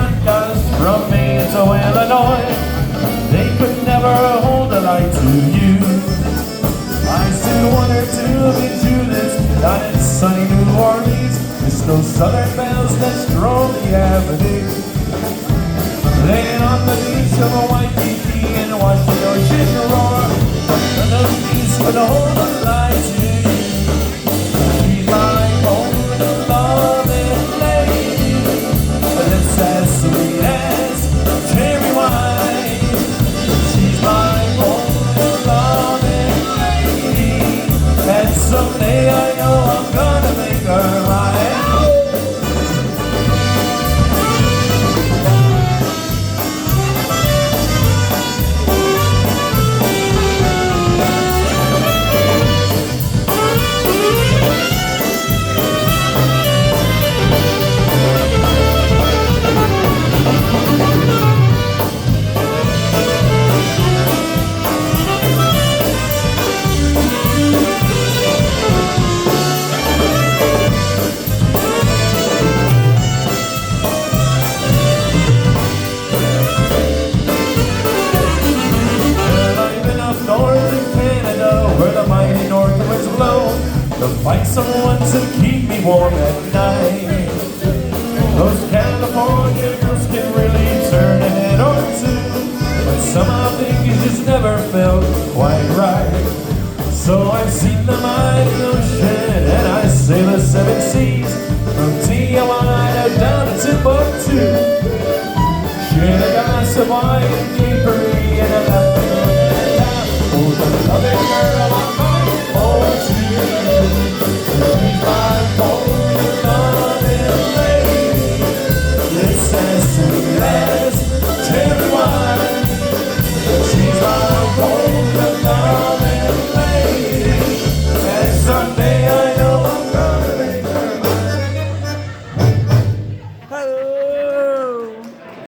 Biancas from Maine to Illinois, they could never hold a light to you. I still wonder to be Judas down in sunny New Orleans, miss those southern bells that stroll the avenue. Laying on the beach of a white Waikiki and watch the ocean roar, and those beasts could hold a light to you. She's my own loving lady, but it's as sweet as cherry wine. She's my own loving lady, and someday I know I'm gonna make her mine. To find someone to keep me warm at night. Those California girls can really turn a head or two, but somehow things just never felt quite right. So I've seen the mighty ocean and I sail the 7 seas, from Tijuana down to Timbuktu. Share a glass of wine and gapery and a laugh. Oh, the loving girl on my own too. She's my own loving lady, it's as sweet as